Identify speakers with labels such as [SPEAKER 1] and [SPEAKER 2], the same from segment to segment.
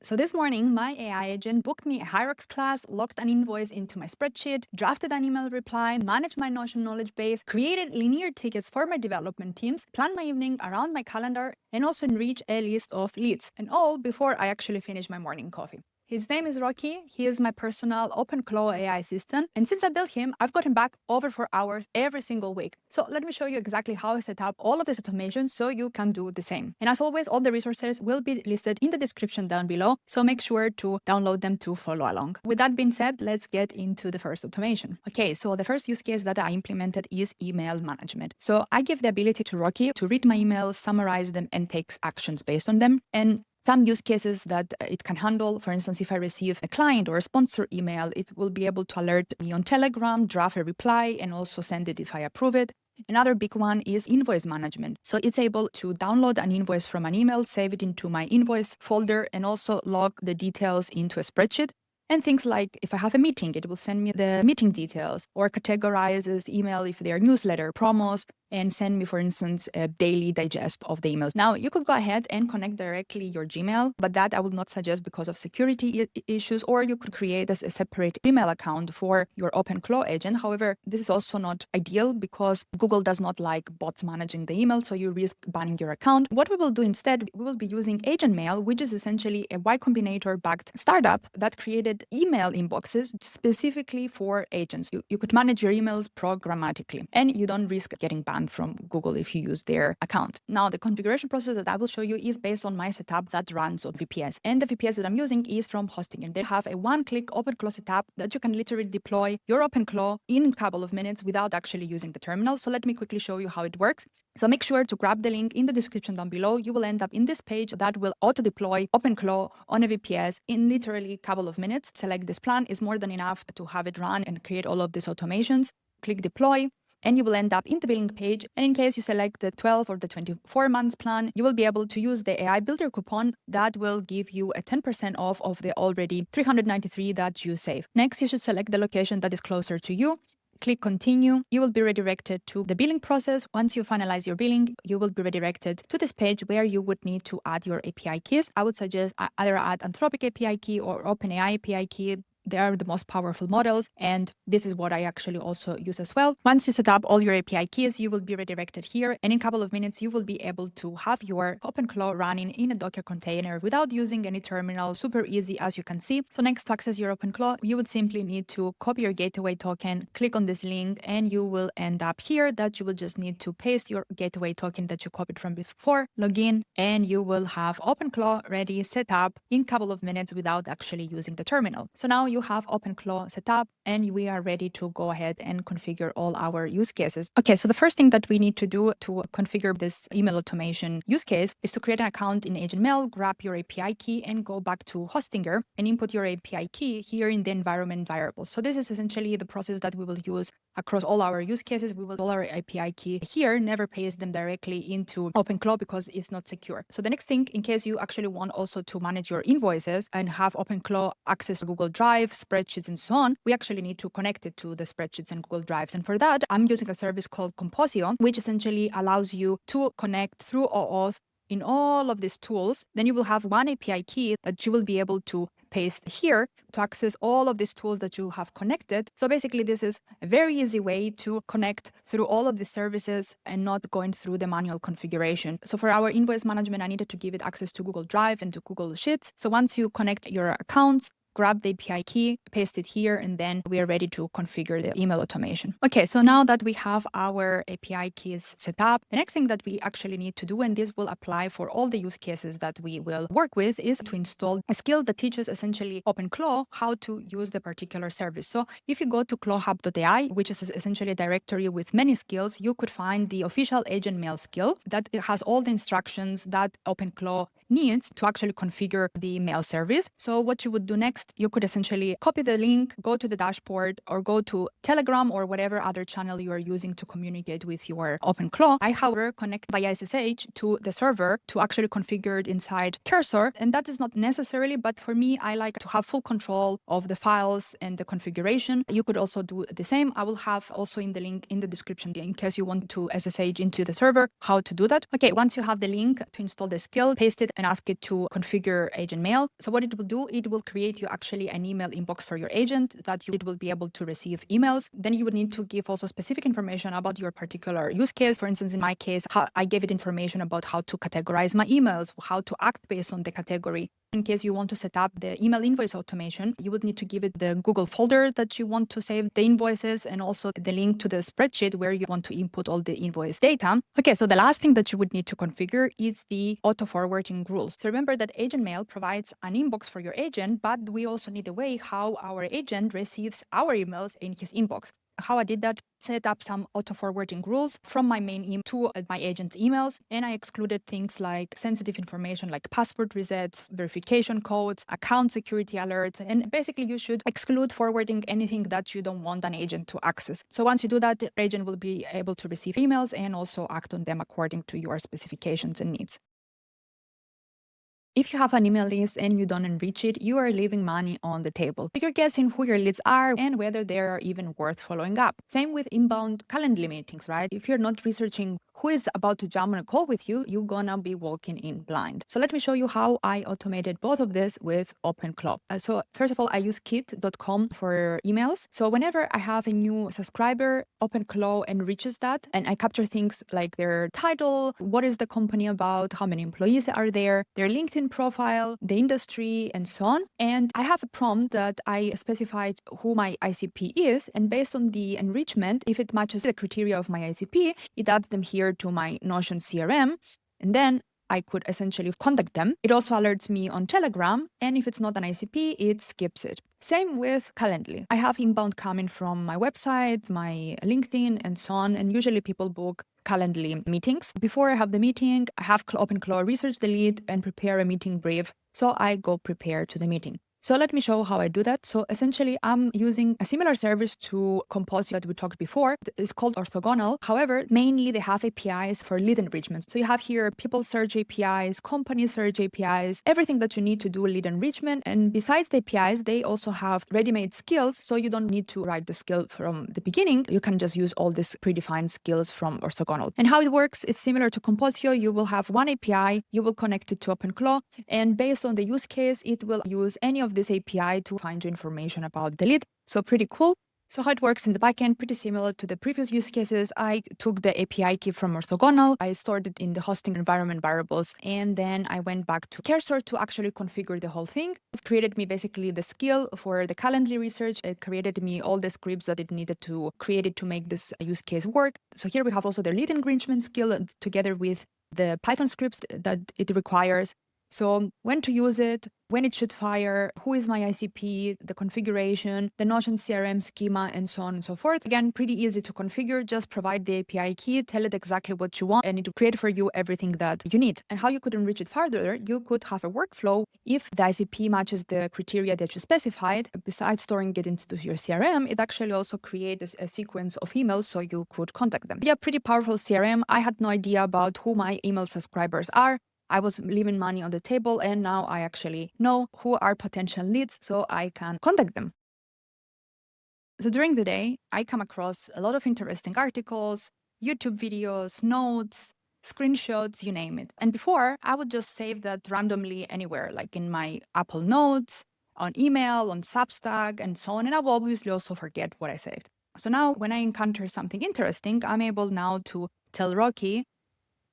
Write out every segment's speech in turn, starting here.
[SPEAKER 1] So this morning, my AI agent booked me a hierarchs class, logged an invoice into my spreadsheet, drafted an email reply, managed my Notion knowledge base, created linear tickets for my development teams, planned my evening around my calendar, and also enriched a list of leads. And all before I actually finished my morning coffee. His name is Rocky. He is my personal OpenClaw AI assistant. And since I built him, I've got him back over 4 hours every single week. So let me show you exactly how I set up all of this automation so you can do the same. And as always, all the resources will be listed in the description down below. So make sure to download them to follow along. With that being said, let's get into the first automation. Okay, so the first use case that I implemented is email management. So I give the ability to Rocky to read my emails, summarize them, and take actions based on them. And some use cases that it can handle, for instance, if I receive a client or a sponsor email, it will be able to alert me on Telegram, draft a reply, and also send it if I approve it. Another big one is invoice management. So it's able to download an invoice from an email, save it into my invoice folder, and also log the details into a spreadsheet. And things like if I have a meeting, it will send me the meeting details or categorizes email if they are newsletter, promos, and send me, for instance, a daily digest of the emails. Now, you could go ahead and connect directly your Gmail, but that I would not suggest because of security issues, or you could create a separate email account for your OpenClaw agent. However, this is also not ideal because Google does not like bots managing the email, so you risk banning your account. What we will do instead, we will be using AgentMail, which is essentially a Y Combinator-backed startup that created email inboxes specifically for agents. You could manage your emails programmatically, and you don't risk getting banned from Google if you use their account. Now, the configuration process that I will show you is based on my setup that runs on VPS. And the VPS that I'm using is from Hosting. And they have a one-click OpenClaw setup that you can literally deploy your OpenClaw in a couple of minutes without actually using the terminal. So let me quickly show you how it works. So make sure to grab the link in the description down below. You will end up in this page that will auto-deploy OpenClaw on a VPS in literally a couple of minutes. Select this plan is more than enough to have it run and create all of these automations. Click deploy, and you will end up in the billing page. And in case you select the 12 or the 24 months plan, you will be able to use the AI Builder coupon that will give you a 10% off of the already 393 that you save. Next, you should select the location that is closer to you. Click continue. You will be redirected to the billing process. Once you finalize your billing, you will be redirected to this page where you would need to add your API keys. I would suggest either add Anthropic API key or OpenAI API key. They are the most powerful models, and this is what I actually also use as well. Once you set up all your API keys, you will be redirected here, and in a couple of minutes, you will be able to have your OpenClaw running in a Docker container without using any terminal. Super easy, as you can see. So next, to access your OpenClaw, you would simply need to copy your gateway token, click on this link, and you will end up here that you will just need to paste your gateway token that you copied from before, log in, and you will have OpenClaw ready, set up in a couple of minutes without actually using the terminal. So now you have OpenClaw set up, and we are ready to go ahead and configure all our use cases. Okay, so the first thing that we need to do to configure this email automation use case is to create an account in AgentMail, grab your API key, and go back to Hostinger and input your API key here in the environment variable. So this is essentially the process that we will use across all our use cases. We will all our API key here, never paste them directly into OpenClaw because it's not secure. So the next thing, in case you actually want also to manage your invoices and have OpenClaw access to Google Drive, spreadsheets, and so on, we actually need to connect it to the spreadsheets and Google Drives. And for that, I'm using a service called Composio, which essentially allows you to connect through OAuth in all of these tools. Then you will have one API key that you will be able to paste here to access all of these tools that you have connected. So basically, this is a very easy way to connect through all of these services and not going through the manual configuration. So for our invoice management, I needed to give it access to Google Drive and to Google Sheets. So once you connect your accounts, grab the API key, paste it here, and then we are ready to configure the email automation. Okay, so now that we have our API keys set up, the next thing that we actually need to do, and this will apply for all the use cases that we will work with, is to install a skill that teaches essentially OpenClaw how to use the particular service. So if you go to clawhub.ai, which is essentially a directory with many skills, you could find the official AgentMail skill that has all the instructions that OpenClaw needs to actually configure the mail service. So what you would do next Next, you could essentially copy the link, go to the dashboard, or go to Telegram or whatever other channel you are using to communicate with your OpenClaw. I, however, connect via SSH to the server to actually configure it inside Cursor. And that is not necessarily, but for me, I like to have full control of the files and the configuration. You could also do the same. I will have also in the link in the description in case you want to SSH into the server, how to do that. Okay, once you have the link to install the skill, paste it and ask it to configure AgentMail. So what it will do, it will create you actually an email inbox for your agent that you will be able to receive emails. Then you would need to give also specific information about your particular use case. For instance, in my case, I gave it information about how to categorize my emails, how to act based on the category. In case you want to set up the email invoice automation, you would need to give it the Google folder that you want to save the invoices and also the link to the spreadsheet where you want to input all the invoice data. Okay, so the last thing that you would need to configure is the auto-forwarding rules. So remember that AgentMail provides an inbox for your agent, but we also need a way how our agent receives our emails in his inbox. How I did that, set up some auto-forwarding rules from my main email to my agent's emails, and I excluded things like sensitive information like password resets, verification codes, account security alerts, and basically you should exclude forwarding anything that you don't want an agent to access. So once you do that, the agent will be able to receive emails and also act on them according to your specifications and needs. If you have an email list and you don't enrich it, you are leaving money on the table. You're guessing who your leads are and whether they are even worth following up. Same with inbound Calendly meetings, right? If you're not researching who is about to jump on a call with you, you're gonna be walking in blind. So let me show you how I automated both of this with OpenClaw. So first of all, I use kit.com for emails. So whenever I have a new subscriber, OpenClaw enriches that and I capture things like their title, what is the company about, how many employees are there, their LinkedIn profile, the industry, and so on. And I have a prompt that I specified who my ICP is. And based on the enrichment, if it matches the criteria of my ICP, it adds them here to my Notion CRM. And then I could essentially contact them. It also alerts me on Telegram. And if it's not an ICP, it skips it. Same with Calendly. I have inbound coming from my website, my LinkedIn, and so on. And usually people book Calendly meetings. Before I have the meeting, I have OpenClaw research the lead and prepare a meeting brief. So I go prepare to the meeting. So let me show how I do that. So essentially, I'm using a similar service to Composite that we talked before. It's called Orthogonal. However, mainly they have APIs for lead enrichment. So you have here people search APIs, company search APIs, everything that you need to do lead enrichment. And besides the APIs, they also have ready-made skills. So you don't need to write the skill from the beginning. You can just use all these predefined skills from Orthogonal. And how it works is similar to Composio. You will have one API, you will connect it to OpenClaw, and based on the use case, it will use any of this API to find you information about the lead. So pretty cool. So how it works in the backend, pretty similar to the previous use cases. I took the API key from Orthogonal, I stored it in the hosting environment variables, and then I went back to Cursor to actually configure the whole thing. It created me basically the skill for the Calendly research. It created me all the scripts that it needed to create it to make this use case work. So here we have also the lead enrichment skill together with the Python scripts that it requires. So when to use it, when it should fire, who is my ICP, the configuration, the Notion CRM schema, and so on and so forth. Again, pretty easy to configure. Just provide the API key, tell it exactly what you want, and it will create for you everything that you need. And how you could enrich it further, you could have a workflow. If the ICP matches the criteria that you specified, besides storing it into your CRM, it actually also creates a sequence of emails so you could contact them. Yeah, pretty powerful CRM. I had no idea about who my email subscribers are. I was leaving money on the table, and now I actually know who are potential leads so I can contact them. So during the day, I come across a lot of interesting articles, YouTube videos, notes, screenshots, you name it. And before, I would just save that randomly anywhere, like in my Apple Notes, on email, on Substack, and so on. And I will obviously also forget what I saved. So now when I encounter something interesting, I'm able now to tell Rocky,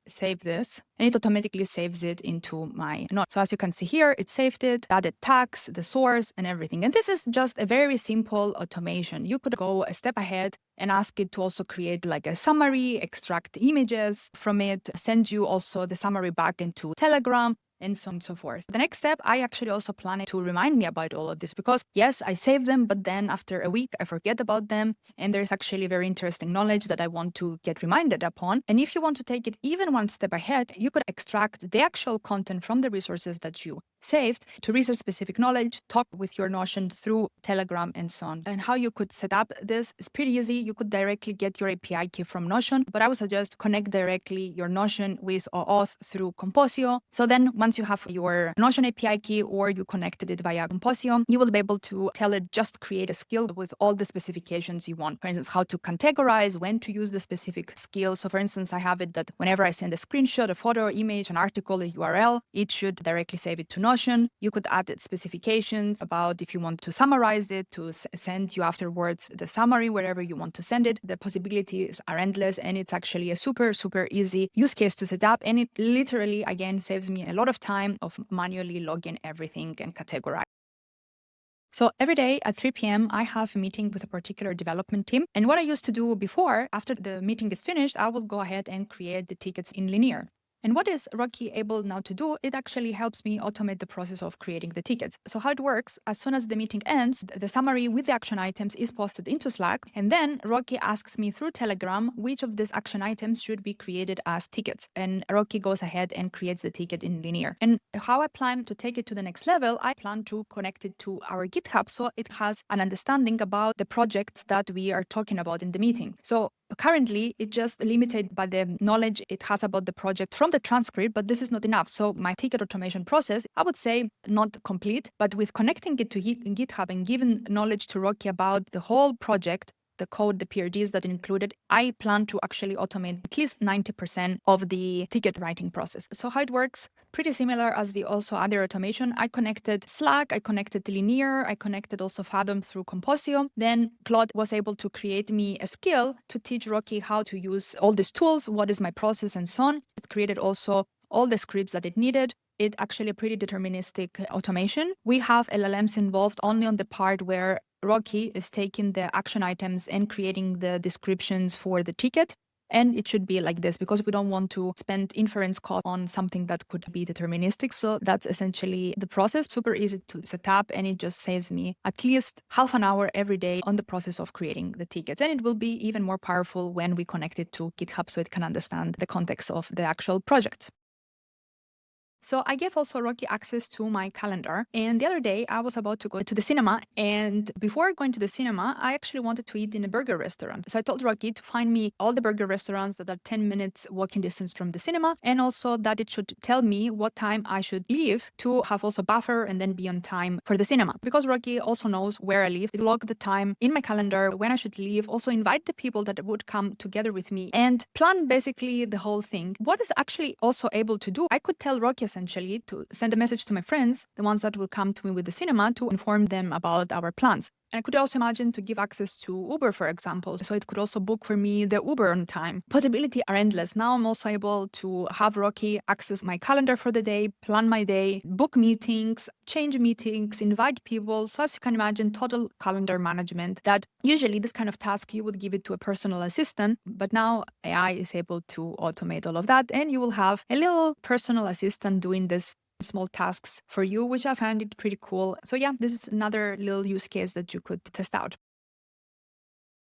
[SPEAKER 1] save this, and it automatically saves it into my note. So as you can see here, it saved it, added tags, the source, and everything. And this is just a very simple automation. You could go a step ahead and ask it to also create like a summary, extract images from it, send you also the summary back into Telegram, and so on and so forth. The next step, I actually also plan it to remind me about all of this because yes, I save them, but then after a week, I forget about them. And there's actually very interesting knowledge that I want to get reminded upon. And if you want to take it even one step ahead, you could extract the actual content from the resources that you saved to research specific knowledge, talk with your Notion through Telegram and so on. And how you could set up this is pretty easy. You could directly get your API key from Notion, but I would suggest connect directly your Notion with OAuth through Composio. So then once you have your Notion API key or you connected it via Composio, you will be able to tell it just create a skill with all the specifications you want. For instance, how to categorize, when to use the specific skill. So for instance, I have it that whenever I send a screenshot, a photo, image, an article, a URL, it should directly save it to Notion. You could add specifications about if you want to summarize it, to send you afterwards the summary wherever you want to send it. The possibilities are endless, and it's actually a super, super easy use case to set up. And it literally, again, saves me a lot of time of manually logging everything and categorize. So every day at 3 p.m., I have a meeting with a particular development team. And what I used to do before, after the meeting is finished, I will go ahead and create the tickets in Linear. And what is Rocky able now to do? It actually helps me automate the process of creating the tickets. So how it works, as soon as the meeting ends, the summary with the action items is posted into Slack. And then Rocky asks me through Telegram which of these action items should be created as tickets. And Rocky goes ahead and creates the ticket in Linear. And how I plan to take it to the next level, I plan to connect it to our GitHub so it has an understanding about the projects that we are talking about in the meeting. So currently, it's just limited by the knowledge it has about the project from the transcript, but this is not enough. So my ticket automation process, I would say not complete, but with connecting it to GitHub and giving knowledge to Rocky about the whole project, the code, the PRDs that included, I plan to actually automate at least 90% of the ticket writing process. So how it works, pretty similar as the also other automation. I connected Slack, I connected Linear, I connected also Fathom through Composio. Then Claude was able to create me a skill to teach Rocky how to use all these tools, what is my process and so on. It created also all the scripts that it needed. It's actually a pretty deterministic automation. We have LLMs involved only on the part where Rocky is taking the action items and creating the descriptions for the ticket. And it should be like this because we don't want to spend inference cost on something that could be deterministic. So that's essentially the process. Super easy to set up, and it just saves me at least half an hour every day on the process of creating the tickets. And it will be even more powerful when we connect it to GitHub so it can understand the context of the actual project. So I gave also Rocky access to my calendar. And the other day, I was about to go to the cinema. And before going to the cinema, I actually wanted to eat in a burger restaurant. So I told Rocky to find me all the burger restaurants that are 10 minutes walking distance from the cinema. And also that it should tell me what time I should leave to have also buffer and then be on time for the cinema. Because Rocky also knows where I live. It logged the time in my calendar when I should leave. Also invite the people that would come together with me and plan basically the whole thing. What is actually also able to do, I could tell Rocky essentially to send a message to my friends, the ones that will come to me with the cinema, to inform them about our plans. And I could also imagine to give access to Uber, for example, so it could also book for me the Uber on time. Possibilities are endless. Now I'm also able to have Rocky access my calendar for the day, plan my day, book meetings, change meetings, invite people. So as you can imagine, total calendar management that usually this kind of task you would give it to a personal assistant, but now AI is able to automate all of that, and you will have a little personal assistant doing this small tasks for you, which I find it pretty cool. So yeah, this is another little use case that you could test out.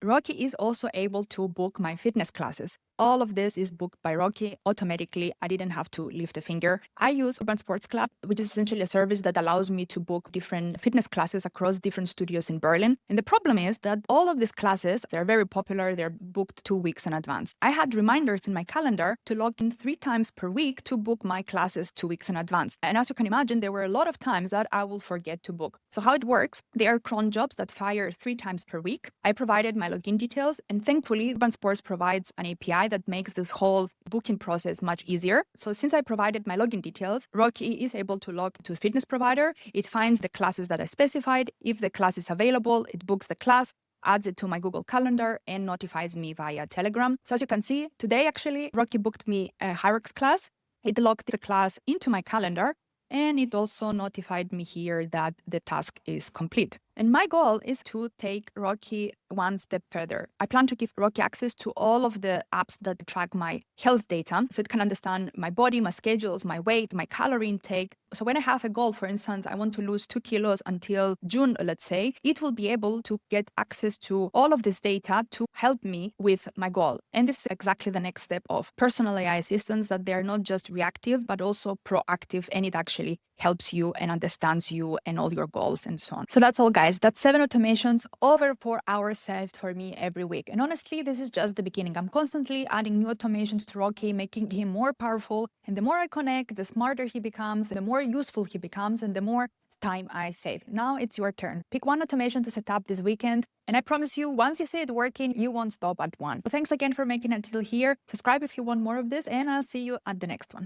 [SPEAKER 1] Rocky is also able to book my fitness classes. All of this is booked by Rocky automatically. I didn't have to lift a finger. I use Urban Sports Club, which is essentially a service that allows me to book different fitness classes across different studios in Berlin. And the problem is that all of these classes, they're very popular. They're booked 2 weeks in advance. I had reminders in my calendar to log in 3 times per week to book my classes 2 weeks in advance. And as you can imagine, there were a lot of times that I will forget to book. So how it works, they are cron jobs that fire 3 times per week. I provided my login details, and thankfully, Urban Sports provides an API that makes this whole booking process much easier. So since I provided my login details, Rocky is able to log to a fitness provider. It finds the classes that I specified. If the class is available, it books the class, adds it to my Google Calendar, and notifies me via Telegram. So as you can see, today actually, Rocky booked me a Hierarchs class. It logged the class into my calendar, and it also notified me here that the task is complete. And my goal is to take Rocky one step further. I plan to give Rocky access to all of the apps that track my health data, so it can understand my body, my schedules, my weight, my calorie intake. So when I have a goal, for instance, I want to lose 2 kilos until June, let's say, it will be able to get access to all of this data to help me with my goal. And this is exactly the next step of personal AI assistants, that they're not just reactive, but also proactive, and it actually helps you and understands you and all your goals and so on. So that's all, guys. That's 7 automations, over 4 hours saved for me every week. And honestly, this is just the beginning. I'm constantly adding new automations to Rocky, making him more powerful. And the more I connect, the smarter he becomes, the more useful he becomes, and the more time I save. Now it's your turn. Pick one automation to set up this weekend. And I promise you, once you see it working, you won't stop at one. So thanks again for making it till here. Subscribe if you want more of this, and I'll see you at the next one.